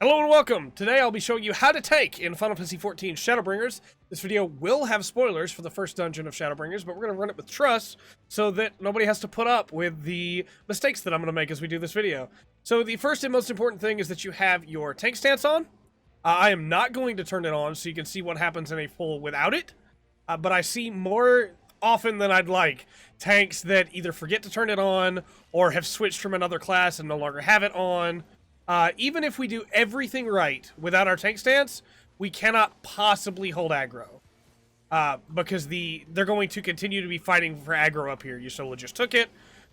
Hello and welcome! Today I'll be showing you how to tank in Final Fantasy XIV Shadowbringers. This video will have spoilers for the first dungeon of Shadowbringers, but we're going to run it with trust so that nobody has to put up with the mistakes that I'm going to make as we do this video. So the first and most important thing is that you have your tank stance on. I am not going to turn it on so you can see what happens in a full without it, but I see more often than I'd like tanks that either forget to turn it on or have switched from another class and no longer have it on. Even if we do everything right without our tank stance, we cannot possibly hold aggro. Because they're going to continue to be fighting for aggro up here. Yusola just took it.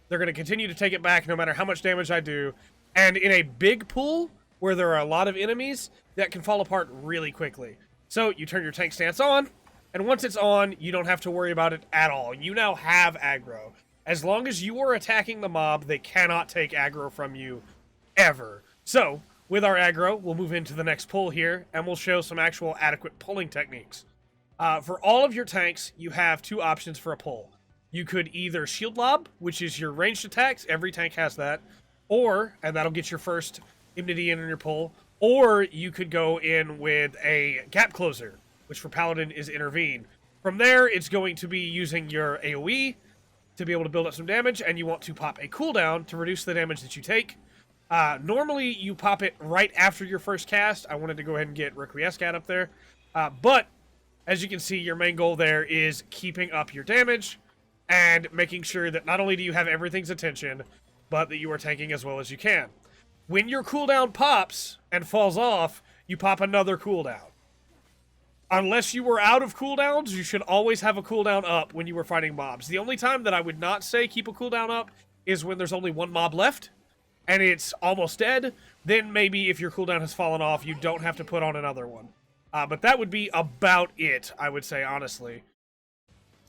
They're going to continue to take it back no matter how much damage I do. And in a big pool, where there are a lot of enemies, that can fall apart really quickly. So, you turn your tank stance on, and once it's on, you don't have to worry about it at all. You now have aggro. As long as you are attacking the mob, they cannot take aggro from you, ever. So, with our aggro, we'll move into the next pull here, and we'll show some actual adequate pulling techniques. For all of your tanks, you have two options for a pull. You could either shield lob, which is your ranged attacks, every tank has that, or, and that'll get your first immunity in your pull, or you could go in with a gap closer, which for Paladin is intervene. From there, it's going to be using your AoE to be able to build up some damage, and you want to pop a cooldown to reduce the damage that you take. Normally, you pop it right after your first cast. I wanted to go ahead and get Requiescat up there. But, as you can see, your main goal there is keeping up your damage and making sure that not only do you have everything's attention, but that you are tanking as well as you can. When your cooldown pops and falls off, you pop another cooldown. Unless you were out of cooldowns, you should always have a cooldown up when you were fighting mobs. The only time that I would not say keep a cooldown up is when there's only one mob left and it's almost dead. Then maybe if your cooldown has fallen off, you don't have to put on another one. But that would be about it, I would say, honestly,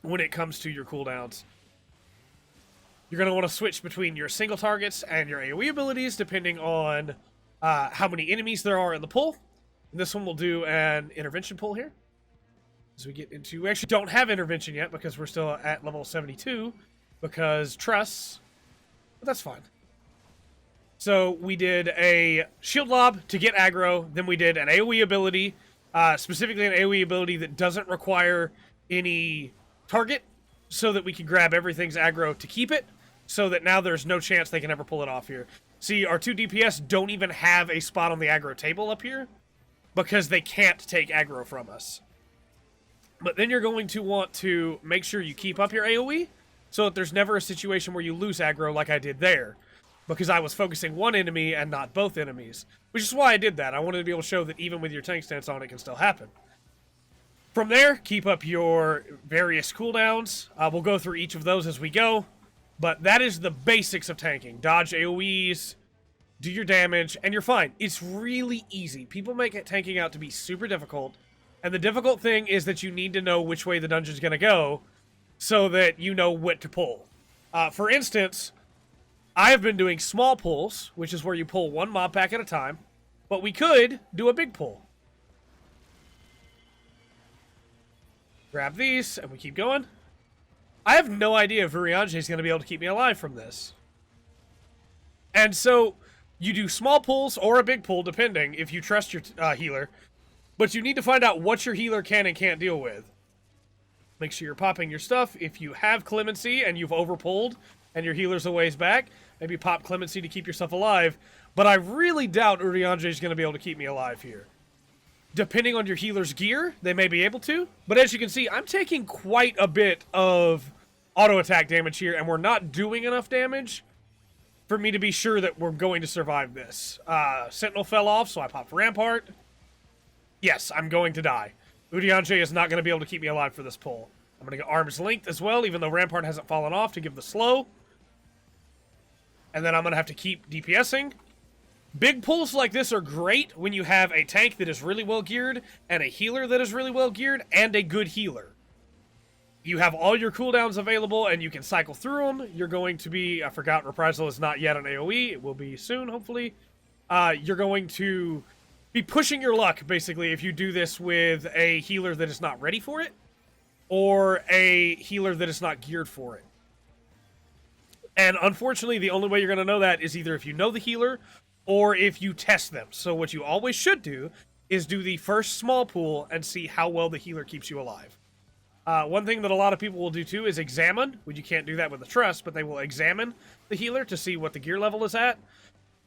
when it comes to your cooldowns. You're going to want to switch between your single targets and your AoE abilities, depending on how many enemies there are in the pull. And this one will do an intervention pull here. As we get into... We actually don't have intervention yet, because we're still at level 72, because trusts. But that's fine. So we did a shield lob to get aggro, then we did an AoE ability, specifically an AoE ability that doesn't require any target, so that we can grab everything's aggro to keep it, so that now there's no chance they can ever pull it off here. See, our two DPS don't even have a spot on the aggro table up here, because they can't take aggro from us. But then you're going to want to make sure you keep up your AoE, so that there's never a situation where you lose aggro like I did there. Because I was focusing one enemy and not both enemies. Which is why I did that. I wanted to be able to show that even with your tank stance on, it can still happen. From there, keep up your various cooldowns. We'll go through each of those as we go. But that is the basics of tanking. Dodge AoEs, do your damage, and you're fine. It's really easy. People make it tanking out to be super difficult. And the difficult thing is that you need to know which way the dungeon's going to go so that you know what to pull. For instance... I have been doing small pulls, which is where you pull one mob pack at a time, but we could do a big pull. Grab these, and we keep going. I have no idea if Urianger is going to be able to keep me alive from this. And so, you do small pulls or a big pull, depending, if you trust your healer, but you need to find out what your healer can and can't deal with. Make sure you're popping your stuff. If you have Clemency and you've overpulled, and your healer's a ways back, maybe pop Clemency to keep yourself alive. But I really doubt Urianger is going to be able to keep me alive here. Depending on your healer's gear, they may be able to. But as you can see, I'm taking quite a bit of auto attack damage here, and we're not doing enough damage for me to be sure that we're going to survive this. Sentinel fell off, so I popped Rampart. Yes, I'm going to die. Urianger is not going to be able to keep me alive for this pull. I'm going to get Arm's Length as well, even though Rampart hasn't fallen off, to give the slow. And then I'm going to have to keep DPSing. Big pulls like this are great when you have a tank that is really well geared, and a healer that is really well geared, and a good healer. You have all your cooldowns available, and you can cycle through them. You're going to be, I forgot, Reprisal is not yet an AoE. It will be soon, hopefully. You're going to be pushing your luck, basically, if you do this with a healer that is not ready for it, or a healer that is not geared for it. And unfortunately, the only way you're going to know that is either if you know the healer, or if you test them. So what you always should do is do the first small pool and see how well the healer keeps you alive. One thing that a lot of people will do too is examine. Well, you can't do that with the trust, but they will examine the healer to see what the gear level is at.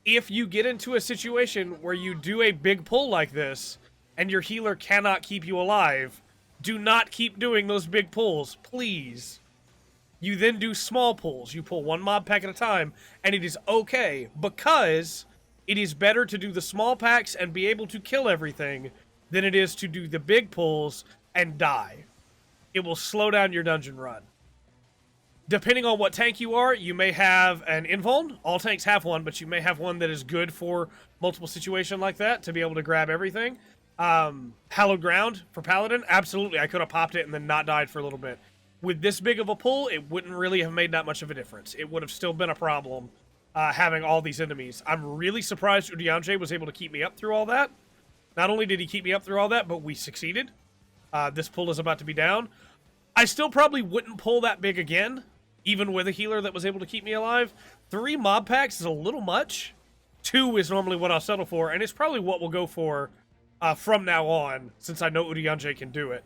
If you get into a situation where you do a big pull like this and your healer cannot keep you alive, do not keep doing those big pulls, please. You then do small pulls. You pull one mob pack at a time, and it is okay, because it is better to do the small packs and be able to kill everything than it is to do the big pulls and die. It will slow down your dungeon run. Depending on what tank you are, you may have an invuln. All tanks have one, but you may have one that is good for multiple situations like that to be able to grab everything. Hallowed Ground for Paladin, absolutely. I could have popped it and then not died for a little bit. With this big of a pull, it wouldn't really have made that much of a difference. It would have still been a problem having all these enemies. I'm really surprised Udianje was able to keep me up through all that. Not only did he keep me up through all that, but we succeeded. This pull is about to be down. I still probably wouldn't pull that big again, even with a healer that was able to keep me alive. 3 mob packs is a little much. 2 is normally what I'll settle for, and it's probably what we'll go for from now on, since I know Udianje can do it.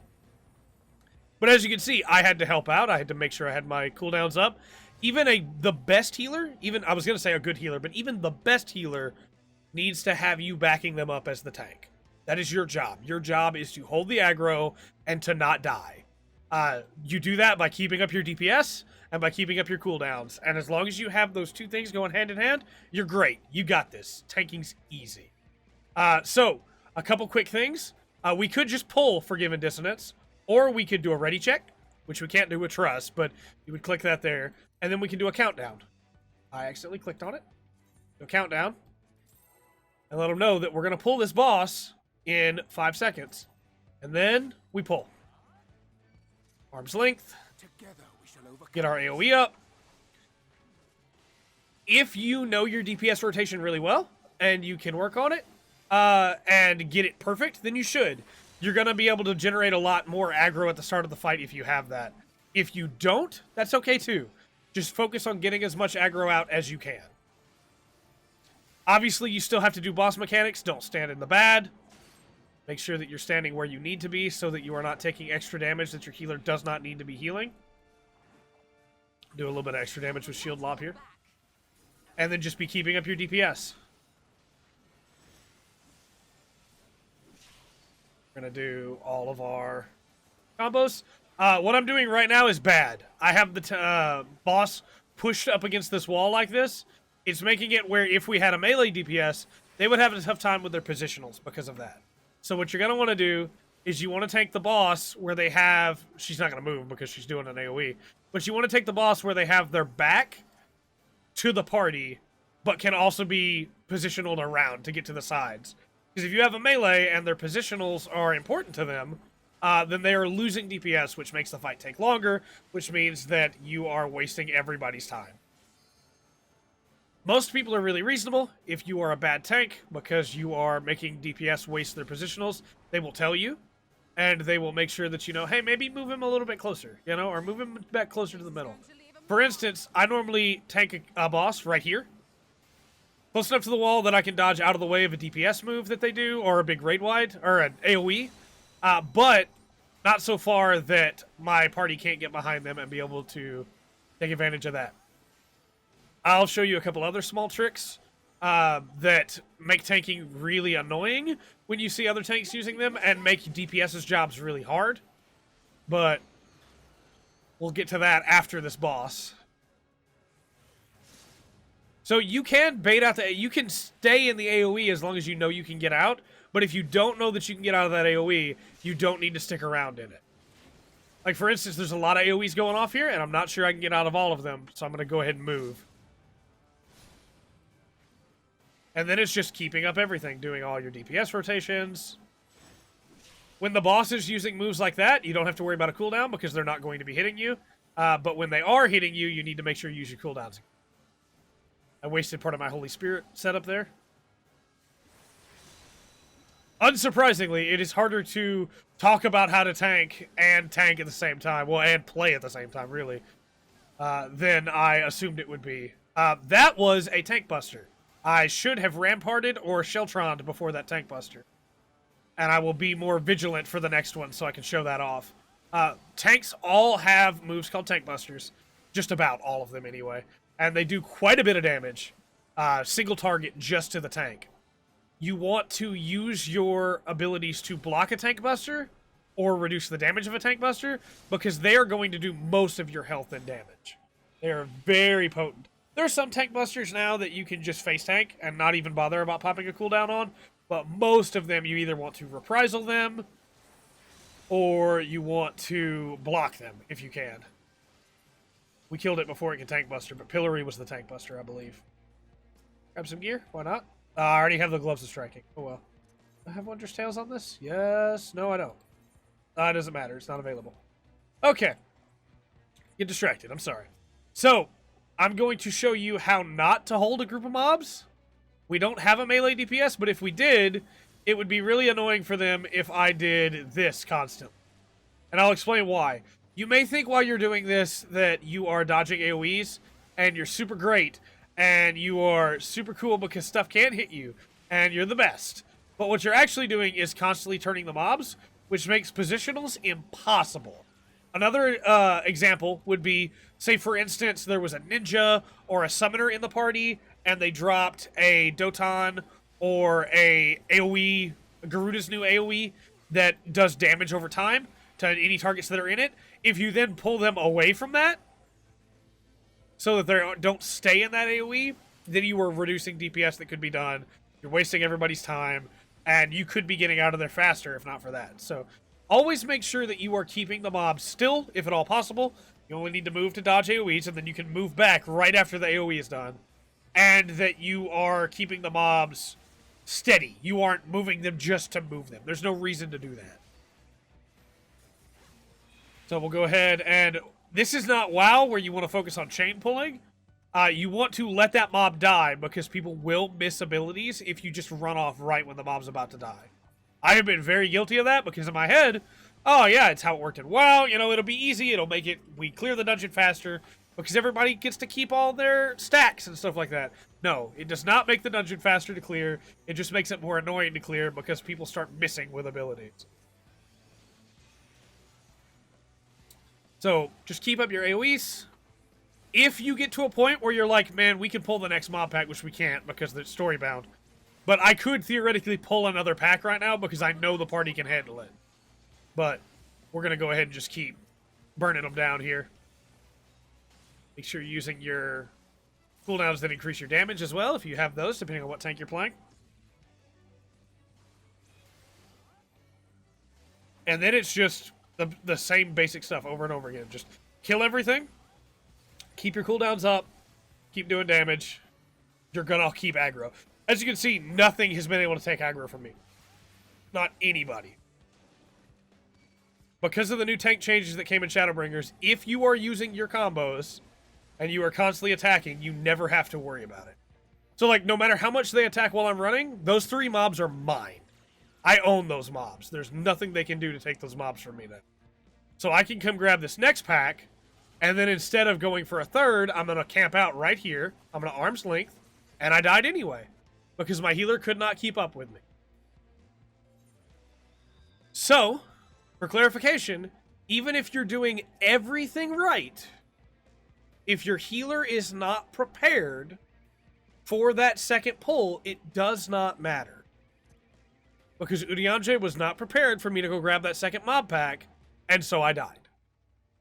But as you can see, I had to help out. I had to make sure I had my cooldowns up. Even the best healer, I was going to say a good healer, but even the best healer needs to have you backing them up as the tank. That is your job. Your job is to hold the aggro and to not die. You do that by keeping up your DPS and by keeping up your cooldowns. And as long as you have those two things going hand in hand, you're great. You got this. Tanking's easy. So, a couple quick things. We could just pull Forgiven Dissonance, or we could do a ready check, which we can't do with Trust, but you would click that there. And then we can do a countdown. I accidentally clicked on it. Do a countdown. And let them know that we're going to pull this boss in 5 seconds. And then we pull. Arm's length. Get our AoE up. If you know your DPS rotation really well, and you can work on it, and get it perfect, then you should. You're going to be able to generate a lot more aggro at the start of the fight if you have that. If you don't, that's okay too. Just focus on getting as much aggro out as you can. Obviously, you still have to do boss mechanics. Don't stand in the bad. Make sure that you're standing where you need to be so that you are not taking extra damage that your healer does not need to be healing. Do a little bit of extra damage with Shield Lop here. And then just be keeping up your DPS. We're going to do all of our combos. What I'm doing right now is bad. I have the boss pushed up against this wall like this. It's making it where if we had a melee DPS, they would have a tough time with their positionals because of that. So what you're going to want to do is you want to take the boss where they have... She's not going to move because she's doing an AoE. But you want to take the boss where they have their back to the party, but can also be positioned around to get to the sides. Because if you have a melee and their positionals are important to them, then they are losing DPS, which makes the fight take longer, which means that you are wasting everybody's time. Most people are really reasonable. If you are a bad tank, because you are making DPS waste their positionals, they will tell you, and they will make sure that you know, hey, maybe move him a little bit closer, you know, or move him back closer to the middle. For instance, I normally tank a boss right here, close enough to the wall that I can dodge out of the way of a DPS move that they do, or a big raid wide, or an AoE, but not so far that my party can't get behind them and be able to take advantage of that. I'll show you a couple other small tricks that make tanking really annoying when you see other tanks using them and make DPS's jobs really hard. But we'll get to that after this boss. So you can bait out you can stay in the AoE as long as you know you can get out. But if you don't know that you can get out of that AoE, you don't need to stick around in it. Like, for instance, there's a lot of AoEs going off here, and I'm not sure I can get out of all of them, so I'm going to go ahead and move. And then it's just keeping up everything, doing all your DPS rotations. When the boss is using moves like that, you don't have to worry about a cooldown because they're not going to be hitting you. But when they are hitting you, you need to make sure you use your cooldowns. I wasted part of my Holy Spirit setup there. Unsurprisingly, it is harder to talk about how to tank and tank at the same time. Well, and play at the same time, really. Than I assumed it would be. That was a tank buster. I should have ramparted or Sheltroned before that tank buster. And I will be more vigilant for the next one so I can show that off. Tanks all have moves called tank busters. Just about all of them anyway. And they do quite a bit of damage. Single target just to the tank. You want to use your abilities to block a tank buster or reduce the damage of a tank buster because they are going to do most of your health and damage. They are very potent. There are some tank busters now that you can just face tank and not even bother about popping a cooldown on, but most of them you either want to reprisal them or you want to block them if you can. We killed it before it could tank buster, but Pillory was the tank buster, I believe. Grab some gear, why not? I already have the gloves of striking. Oh well. Do I have Wondrous Tales on this? Yes. No, I don't. It doesn't matter. It's not available. Okay. Get distracted. I'm sorry. So, I'm going to show you how not to hold a group of mobs. We don't have a melee DPS, but if we did, it would be really annoying for them if I did this constantly. And I'll explain why. You may think while you're doing this that you are dodging AoEs, and you're super great, and you are super cool because stuff can't hit you, and you're the best. But what you're actually doing is constantly turning the mobs, which makes positionals impossible. Another example would be, say for instance, there was a ninja or a summoner in the party, and they dropped a Doton or a AoE, Garuda's new AoE, that does damage over time to any targets that are in it. If you then pull them away from that, so that they don't stay in that AoE, then you are reducing DPS that could be done. You're wasting everybody's time, and you could be getting out of there faster if not for that. So always make sure that you are keeping the mobs still, if at all possible. You only need to move to dodge AoEs, and then you can move back right after the AoE is done. And that you are keeping the mobs steady. You aren't moving them just to move them. There's no reason to do that. So we'll go ahead and... This is not WoW where you want to focus on chain pulling. You want to let that mob die because people will miss abilities if you just run off right when the mob's about to die. I have been very guilty of that because in my head, oh yeah, it's how it worked in WoW. You know, it'll be easy. It'll make it, we clear the dungeon faster because everybody gets to keep all their stacks and stuff like that. No, it does not make the dungeon faster to clear. It just makes it more annoying to clear because people start missing with abilities. So, just keep up your AoEs. If you get to a point where you're like, man, we can pull the next mob pack, which we can't because it's story bound. But I could theoretically pull another pack right now because I know the party can handle it. But we're going to go ahead and just keep burning them down here. Make sure you're using your cooldowns that increase your damage as well, if you have those, depending on what tank you're playing. And then it's just the same basic stuff over and over again. Just kill everything. Keep your cooldowns up. Keep doing damage. You're gonna keep aggro. As you can see, nothing has been able to take aggro from me. Not anybody. Because of the new tank changes that came in Shadowbringers, if you are using your combos and you are constantly attacking, you never have to worry about it. So, like, no matter how much they attack while I'm running, those 3 mobs are mine. I own those mobs. There's nothing they can do to take those mobs from me then. So I can come grab this next pack, and then instead of going for a third, I'm going to camp out right here. I'm going to arm's length, and I died anyway. Because my healer could not keep up with me. So, for clarification, even if you're doing everything right, if your healer is not prepared for that second pull, it does not matter. Because Urianger was not prepared for me to go grab that second mob pack, and so I died.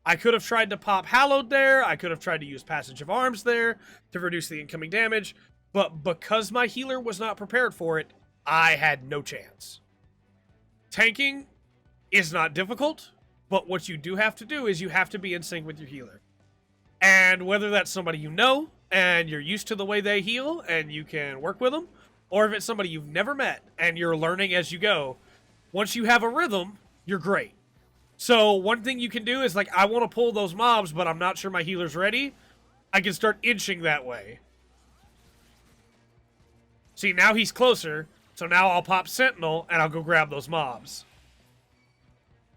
I could have tried to pop Hallowed there, I could have tried to use Passage of Arms there to reduce the incoming damage, but because my healer was not prepared for it, I had no chance. Tanking is not difficult, but what you do have to do is you have to be in sync with your healer. And whether that's somebody you know, and you're used to the way they heal, and you can work with them, or if it's somebody you've never met, and you're learning as you go, once you have a rhythm, you're great. So one thing you can do is, like, I want to pull those mobs, but I'm not sure my healer's ready. I can start inching that way. See, now he's closer, so now I'll pop Sentinel, and I'll go grab those mobs.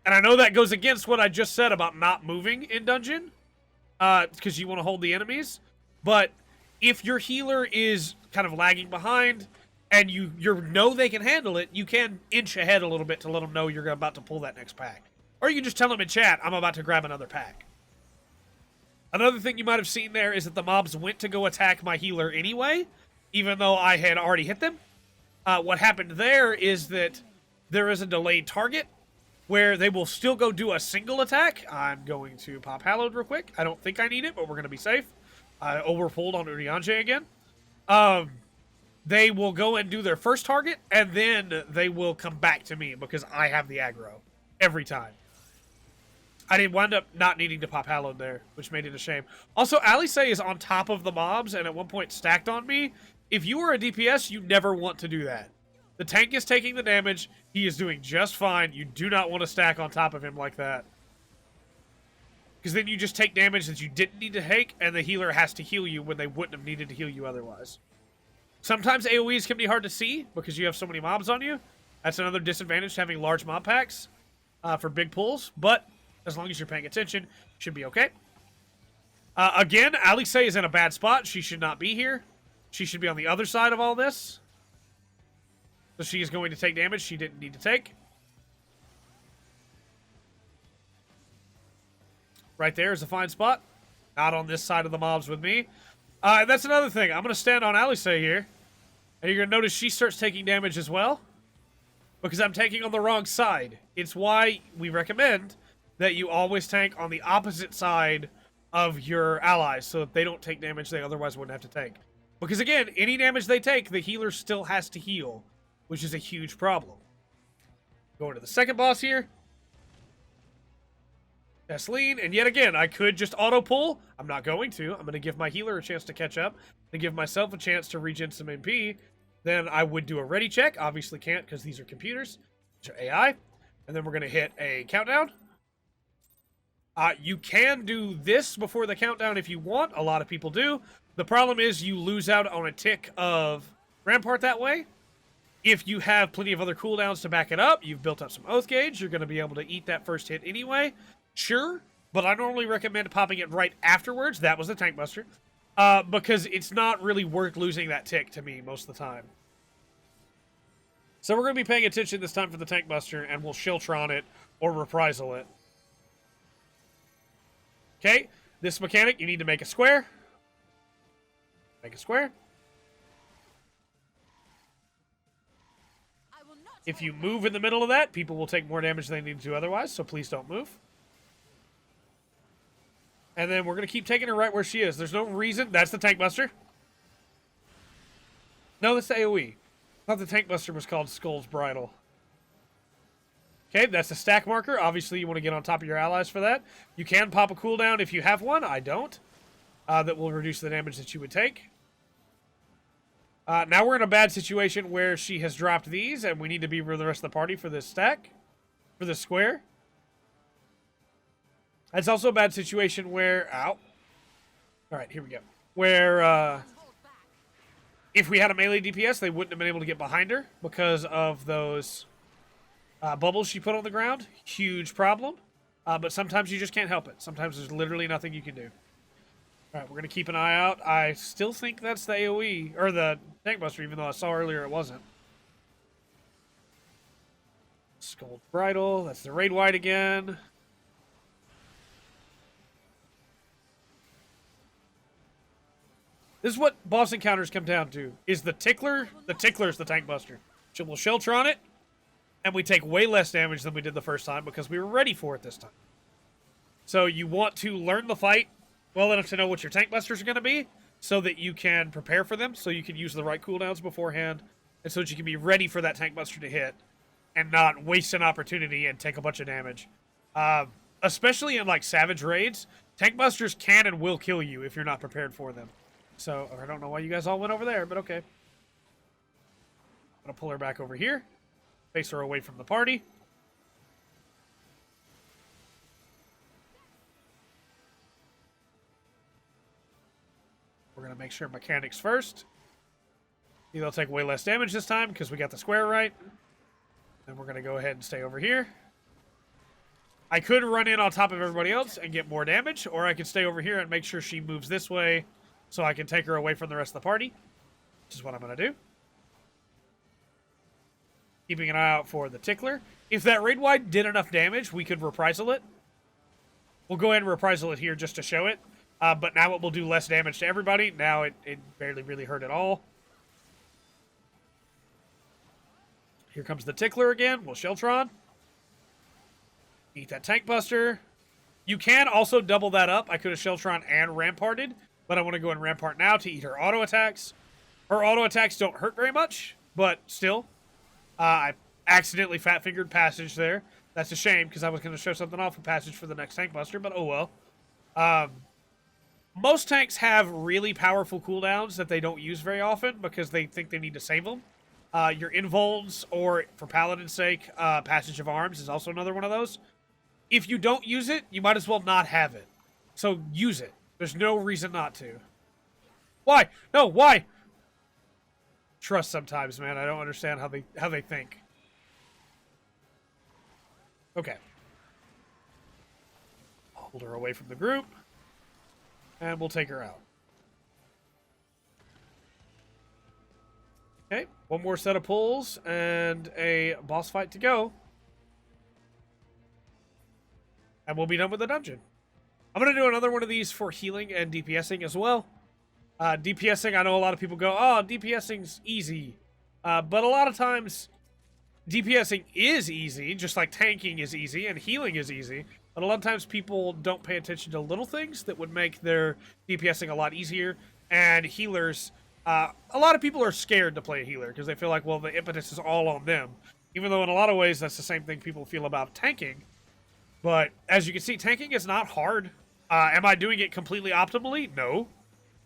And I know that goes against what I just said about not moving in dungeon, because you want to hold the enemies, but if your healer is kind of lagging behind, and you know they can handle it, you can inch ahead a little bit to let them know you're about to pull that next pack. Or you can just tell them in chat, I'm about to grab another pack. Another thing you might have seen there is that the mobs went to go attack my healer anyway, even though I had already hit them. What happened there is that there is a delayed target where they will still go do a single attack. I'm going to pop Hallowed real quick. I don't think I need it, but we're going to be safe. I overpulled on Urianger again. They will go and do their first target, and then they will come back to me because I have the aggro every time. I did wind up not needing to pop Hallowed there, which made it a shame. Also, Alice is on top of the mobs and at one point stacked on me. If you are a DPS, you never want to do that. The tank is taking the damage. He is doing just fine. You do not want to stack on top of him like that. Because then you just take damage that you didn't need to take, and the healer has to heal you when they wouldn't have needed to heal you otherwise. Sometimes AoEs can be hard to see because you have so many mobs on you. That's another disadvantage to having large mob packs for big pulls, but as long as you're paying attention, should be okay. Again, Alice is in a bad spot. She should not be here. She should be on the other side of all this. So she is going to take damage she didn't need to take. Right there is a fine spot. Not on this side of the mobs with me. That's another thing. I'm going to stand on Alice here. And you're going to notice she starts taking damage as well. Because I'm tanking on the wrong side. It's why we recommend that you always tank on the opposite side of your allies so that they don't take damage they otherwise wouldn't have to take. Because again, any damage they take, the healer still has to heal, which is a huge problem. Going to the second boss here. Tesleen, and yet again, I could just auto-pull. I'm not going to. I'm going to give my healer a chance to catch up, to give myself a chance to regen some MP. Then I would do a ready check. Obviously can't because these are computers. These are AI. And then we're going to hit a countdown. You can do this before the countdown if you want. A lot of people do. The problem is you lose out on a tick of Rampart that way. If you have plenty of other cooldowns to back it up, you've built up some Oath Gauge, you're going to be able to eat that first hit anyway. Sure, but I normally recommend popping it right afterwards. That was the Tank Buster. Because it's not really worth losing that tick to me most of the time. So we're going to be paying attention this time for the Tank Buster, and we'll Shiltron it or Reprisal it. Okay, this mechanic, you need to make a square. Make a square. If you move in the middle of that, people will take more damage than they need to otherwise, so please don't move. And then we're going to keep taking her right where she is. There's no reason. That's the Tank Buster. No, that's the AoE. I thought the Tank Buster was called Skull's Bridle. Okay, that's a stack marker. Obviously, you want to get on top of your allies for that. You can pop a cooldown if you have one. I don't. That will reduce the damage that you would take. Now we're in a bad situation where she has dropped these, and we need to be with the rest of the party for this stack. For this square. It's also a bad situation where... Ow. Alright, here we go. Where, if we had a melee DPS, they wouldn't have been able to get behind her because of those... bubbles she put on the ground. Huge problem. But sometimes you just can't help it. Sometimes there's literally nothing you can do. Alright, we're going to keep an eye out. I still think that's the AoE, or the Tank Buster, even though I saw earlier it wasn't. Skull Bridle. That's the Raid White again. This is what boss encounters come down to. Is the Tickler. The Tickler's the Tank Buster. So we'll Shelter on it. And we take way less damage than we did the first time because we were ready for it this time. So you want to learn the fight well enough to know what your Tank Busters are going to be so that you can prepare for them, so you can use the right cooldowns beforehand, and so that you can be ready for that Tank Buster to hit and not waste an opportunity and take a bunch of damage. Especially in like Savage Raids, Tank Busters can and will kill you if you're not prepared for them. So, I don't know why you guys all went over there, but okay. I'm going to pull her back over here. Face her away from the party. We're going to make sure mechanics first. They'll take way less damage this time because we got the square right. And we're going to go ahead and stay over here. I could run in on top of everybody else and get more damage, or I could stay over here and make sure she moves this way so I can take her away from the rest of the party. which is what I'm going to do. Keeping an eye out for the Tickler. If that raid wide did enough damage, we could reprisal it. We'll go ahead and reprisal it here just to show it. But now it will do less damage to everybody. Now it barely really hurt at all. Here comes the Tickler again. We'll Sheltron. Eat that Tank Buster. You can also double that up. I could have Sheltron and Ramparted, but I want to go and Rampart now to eat her auto attacks. Her auto attacks don't hurt very much, but still. I accidentally fat-fingered Passage there. That's a shame, because I was going to show something off with Passage for the next Tank Buster, but oh well. Most tanks have really powerful cooldowns that they don't use very often because they think they need to save them. Your Invulns, or for Paladin's sake, Passage of Arms is also another one of those. If you don't use it, you might as well not have it. So use it. There's no reason not to. Why? No, why? Trust sometimes, man. I don't understand how they think. Okay. Hold her away from the group. And we'll take her out. Okay, one more set of pulls and a boss fight to go. And we'll be done with the dungeon. I'm going to do another one of these for healing and DPSing as well. DPSing, I know a lot of people go, oh, DPSing's easy. But a lot of times, DPSing is easy, just like tanking is easy and healing is easy. But a lot of times people don't pay attention to little things that would make their DPSing a lot easier. And healers, a lot of people are scared to play a healer because they feel like, well, the impetus is all on them. Even though in a lot of ways that's the same thing people feel about tanking. But as you can see, tanking is not hard. Am I doing it completely optimally? No.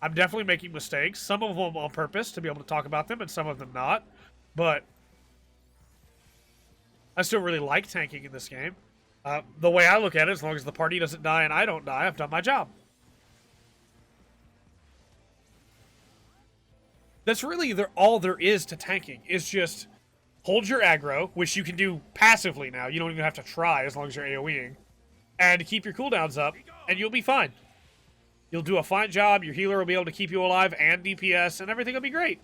I'm definitely making mistakes. Some of them on purpose to be able to talk about them, and some of them not. But I still really like tanking in this game. The way I look at it, as long as the party doesn't die and I don't die, I've done my job. That's really all there is to tanking. Is just hold your aggro, which you can do passively now. You don't even have to try as long as you're AoEing. And keep your cooldowns up, and you'll be fine. You'll do a fine job. Your healer will be able to keep you alive and DPS, and everything will be great.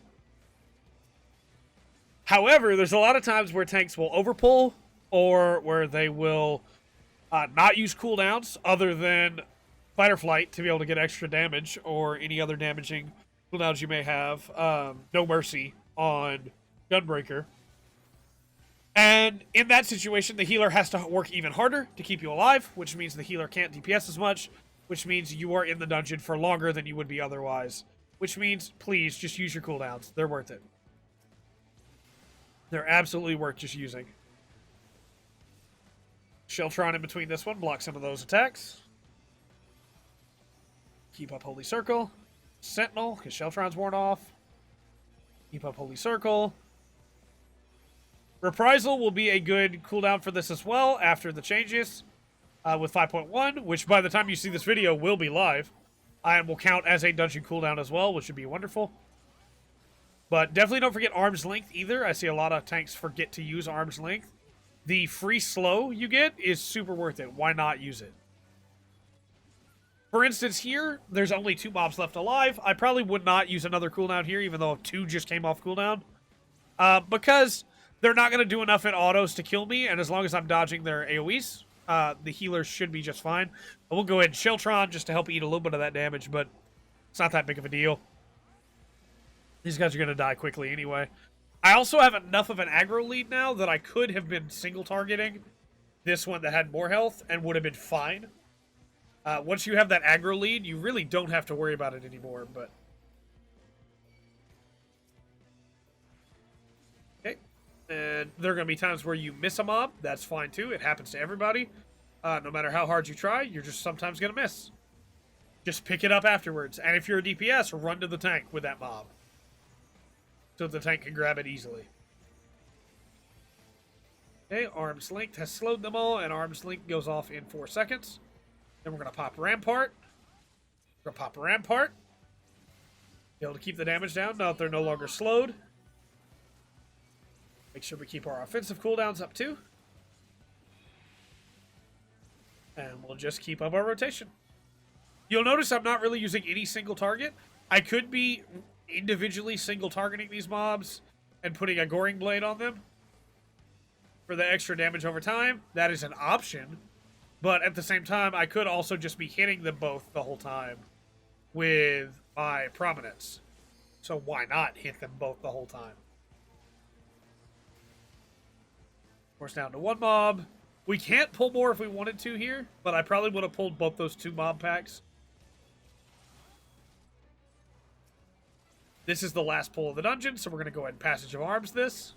However, there's a lot of times where tanks will overpull, or where they will not use cooldowns other than fight or flight to be able to get extra damage, or any other damaging cooldowns you may have. No Mercy on Gunbreaker. And in that situation, the healer has to work even harder to keep you alive, which means the healer can't DPS as much, which means you are in the dungeon for longer than you would be otherwise. Which means, please, just use your cooldowns. They're worth it. They're absolutely worth just using. Sheltron in between this one, block some of those attacks. Keep up Holy Circle. Sentinel, because Sheltron's worn off. Keep up Holy Circle. Reprisal will be a good cooldown for this as well after the changes with 5.1, which by the time you see this video will be live. And will count as a dungeon cooldown as well, which would be wonderful. But definitely don't forget Arm's Length either. I see a lot of tanks forget to use Arm's Length. The free slow you get is super worth it. Why not use it? For instance, here, there's only 2 mobs left alive. I probably would not use another cooldown here, even though 2 just came off cooldown. Because they're not going to do enough in autos to kill me, and as long as I'm dodging their AoEs, the healers should be just fine. But we'll go ahead and Sheltron just to help eat a little bit of that damage, but it's not that big of a deal. These guys are going to die quickly anyway. I also have enough of an aggro lead now that I could have been single targeting this one that had more health and would have been fine. Once you have that aggro lead, you really don't have to worry about it anymore, but... Okay. And there are going to be times where you miss a mob. That's fine, too. It happens to everybody. No matter how hard you try, you're just sometimes going to miss. Just pick it up afterwards. And if you're a DPS, run to the tank with that mob. So the tank can grab it easily. Okay, Arm's Length has slowed them all, and Arm's Length goes off in 4 seconds. Then we're going to pop Rampart. We're going to pop Rampart. Be able to keep the damage down now that they're no longer slowed. Make sure we keep our offensive cooldowns up too. And we'll just keep up our rotation. You'll notice I'm not really using any single target. I could be individually single targeting these mobs and putting a Goring Blade on them for the extra damage over time, that is an option. But at the same time, I could also just be hitting them both the whole time with my Prominence. So why not hit them both the whole time? Force down to one mob. We can't pull more if we wanted to here, but I probably would have pulled both those 2 mob packs. This is the last pull of the dungeon, so we're going to go ahead and Passage of Arms this.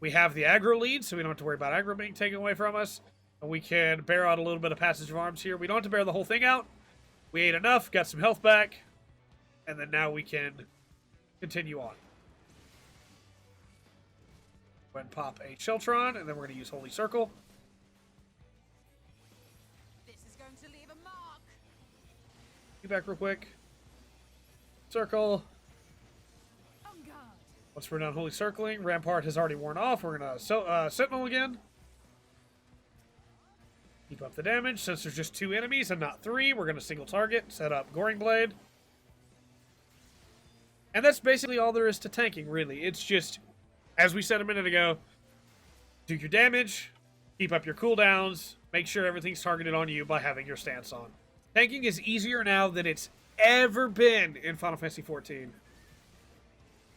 We have the aggro lead, so we don't have to worry about aggro being taken away from us. And we can bear out a little bit of Passage of Arms here. We don't have to bear the whole thing out. We ate enough, got some health back, and then now we can continue on. Go ahead and pop a Sheltron, and then we're going to use Holy Circle. This is going to leave a mark. Get back real quick. Circle. On guard. Once we're done Holy Circling, Rampart has already worn off. We're going to Sentinel again. Keep up the damage. Since there's just 2 enemies and not 3, we're going to single target, set up Goring Blade. And that's basically all there is to tanking, really. It's just, as we said a minute ago, do your damage, keep up your cooldowns, make sure everything's targeted on you by having your stance on. Tanking is easier now than it's ever been in Final Fantasy XIV.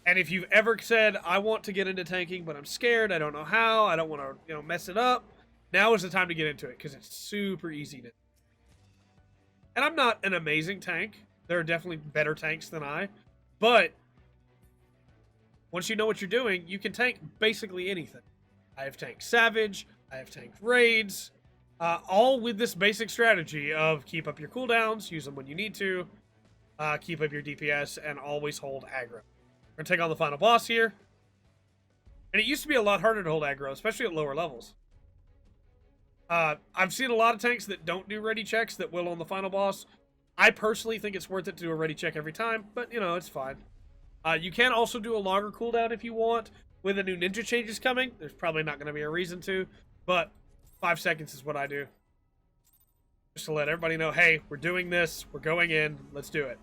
And if you've ever said, I want to get into tanking, but I'm scared, I don't know how, I don't want to, mess it up, now is the time to get into it, because it's super easy to. And I'm not an amazing tank. There are definitely better tanks than I. But once you know what you're doing, you can tank basically anything. I have tanked Savage, I have tanked Raids, all with this basic strategy of keep up your cooldowns, use them when you need to, keep up your DPS, and always hold aggro. We're going to take on the final boss here. And it used to be a lot harder to hold aggro, especially at lower levels. I've seen a lot of tanks that don't do ready checks that will on the final boss. I personally think it's worth it to do a ready check every time, but, it's fine. You can also do a longer cooldown if you want. With the new ninja changes coming, there's probably not going to be a reason to, but 5 seconds is what I do. Just to let everybody know, hey, we're doing this, we're going in, let's do it.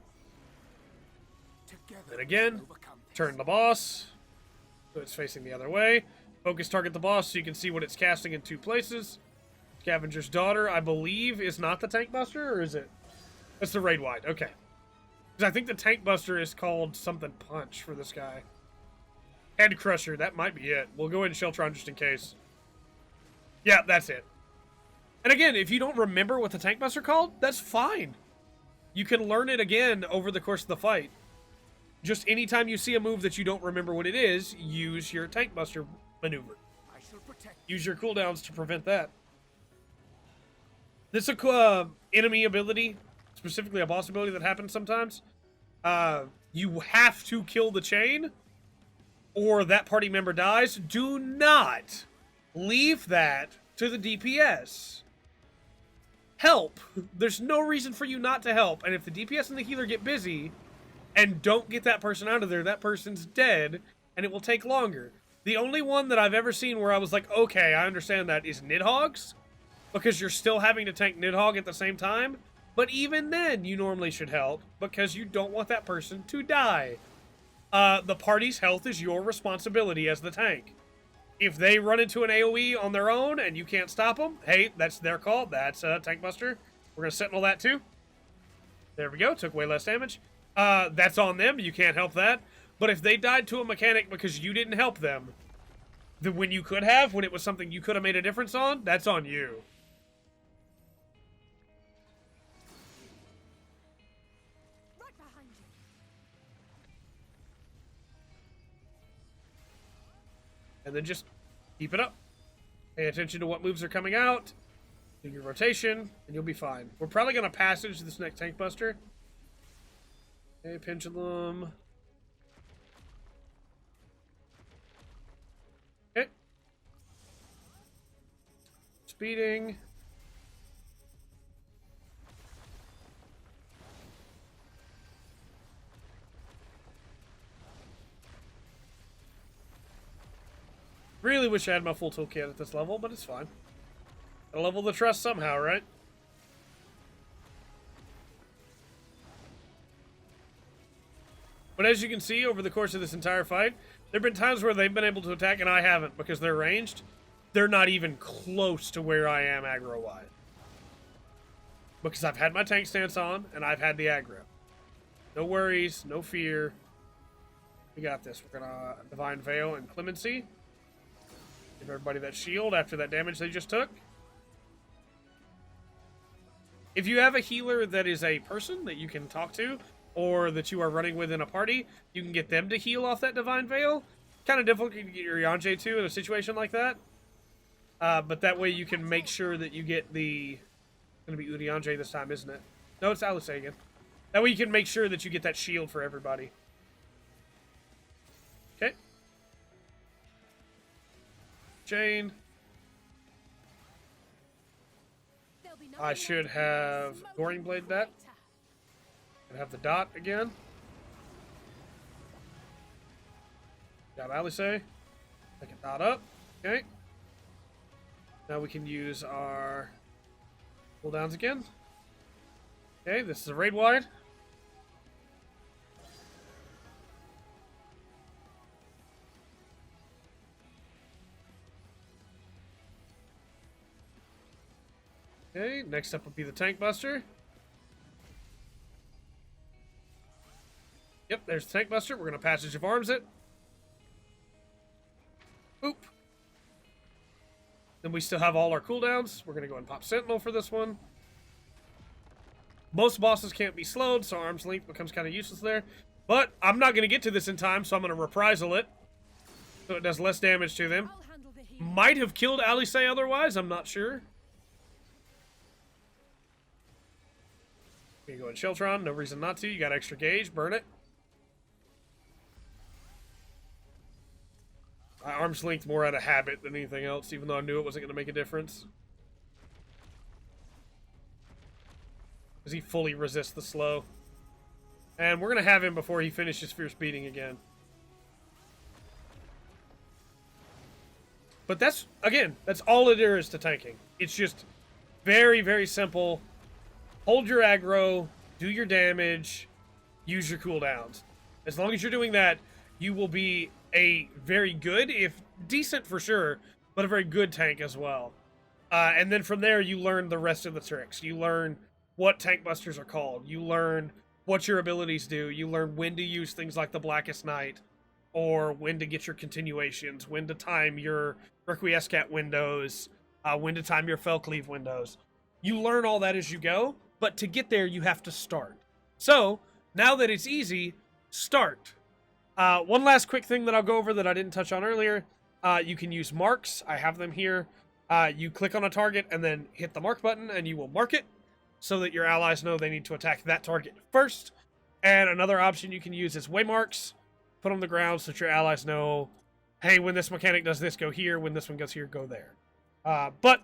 Then again, turn the boss, so it's facing the other way. Focus target the boss so you can see what it's casting in 2 places. Scavenger's Daughter, I believe, is not the Tank Buster, or is it? It's the Raid Wide, okay. Because I think the Tank Buster is called something Punch for this guy. Head Crusher, that might be it. We'll go ahead and Sheltron just in case. Yeah, that's it. And again, if you don't remember what the Tank Buster called, that's fine. You can learn it again over the course of the fight. Just anytime you see a move that you don't remember what it is, use your Tank Buster maneuver. Use your cooldowns to prevent that. This is a enemy ability, specifically a boss ability that happens sometimes. You have to kill the chain, or that party member dies. Do not leave that to the DPS. Help. There's no reason for you not to help. And if the DPS and the healer get busy and don't get that person out of there, that person's dead, and it will take longer. The only one that I've ever seen where I was like, okay, I understand that, is Nidhogg's, because you're still having to tank Nidhogg at the same time. But even then, you normally should help, because you don't want that person to die. The party's health is your responsibility as the tank. If they run into an AoE on their own and you can't stop them, hey, that's their call. That's Tank Buster. We're going to Sentinel that too. There we go. Took way less damage. That's on them. You can't help that. But if they died to a mechanic because you didn't help them, then when you could have, when it was something you could have made a difference on, that's on you. Right behind you. And then just keep it up. Pay attention to what moves are coming out. Do your rotation, and you'll be fine. We're probably going to passage this next Tank Buster. Okay, Pendulum. Okay. Speeding. Really wish I had my full toolkit at this level, but it's fine. Gotta level the trust somehow, right? But as you can see, over the course of this entire fight, there have been times where they've been able to attack and I haven't because they're ranged. They're not even close to where I am aggro-wise. Because I've had my tank stance on, and I've had the aggro. No worries, no fear. We got this. We're gonna Divine Veil and Clemency. Give everybody that shield after that damage they just took. If you have a healer that is a person that you can talk to, or that you are running with in a party, you can get them to heal off that Divine Veil. Kind of difficult to get your Yonjay to in a situation like that. But that way you can make sure that you get the... It's going to be Urianger this time, isn't it? No, it's Alice again. That way you can make sure that you get that shield for everybody. Okay. Chain. I should have Goring Blade that. And have the dot again. Got Alice. Pick a dot up. Okay. Now we can use our cooldowns again. Okay, this is a raid wide. Okay, next up will be the Tank Buster. Yep, there's the Tank Buster. We're going to Passage of Arms it. Oop. Then we still have all our cooldowns. We're going to go and pop Sentinel for this one. Most bosses can't be slowed, so Arm's Length becomes kind of useless there. But I'm not going to get to this in time, so I'm going to Reprisal it. So it does less damage to them. Might have killed Alice otherwise, I'm not sure. You can go in Sheltron, no reason not to. You got extra gauge, burn it. Arm's Length more out of habit than anything else, even though I knew it wasn't going to make a difference. Because he fully resists the slow. And we're going to have him before he finishes Fierce Beating again. But that's, again, that's all it is to tanking. It's just very, very simple. Hold your aggro, do your damage, use your cooldowns. As long as you're doing that, you will be a very good, if decent for sure, but a very good tank as well. And then from there, you learn the rest of the tricks. You learn what tank busters are called. You learn what your abilities do. You learn when to use things like the Blackest Night, or when to get your continuations, when to time your Requiescat windows, when to time your Fellcleave windows. You learn all that as you go, but to get there, you have to start. So, now that it's easy, start. One last quick thing that I'll go over that I didn't touch on earlier. You can use marks. I have them here. You click on a target and then hit the mark button and you will mark it so that your allies know they need to attack that target first. And another option you can use is waymarks. Put on the ground so that your allies know, hey, when this mechanic does this, go here. When this one goes here, go there. But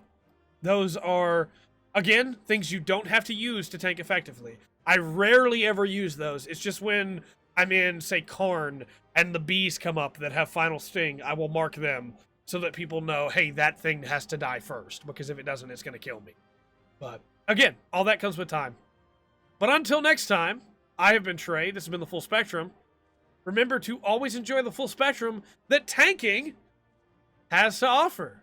those are, again, things you don't have to use to tank effectively. I rarely ever use those. It's just when I'm in, say, Karn, and the bees come up that have Final Sting, I will mark them so that people know, hey, that thing has to die first, because if it doesn't, it's going to kill me. But, again, all that comes with time. But until next time, I have been Trey. This has been the Full Spectrum. Remember to always enjoy the full spectrum that tanking has to offer.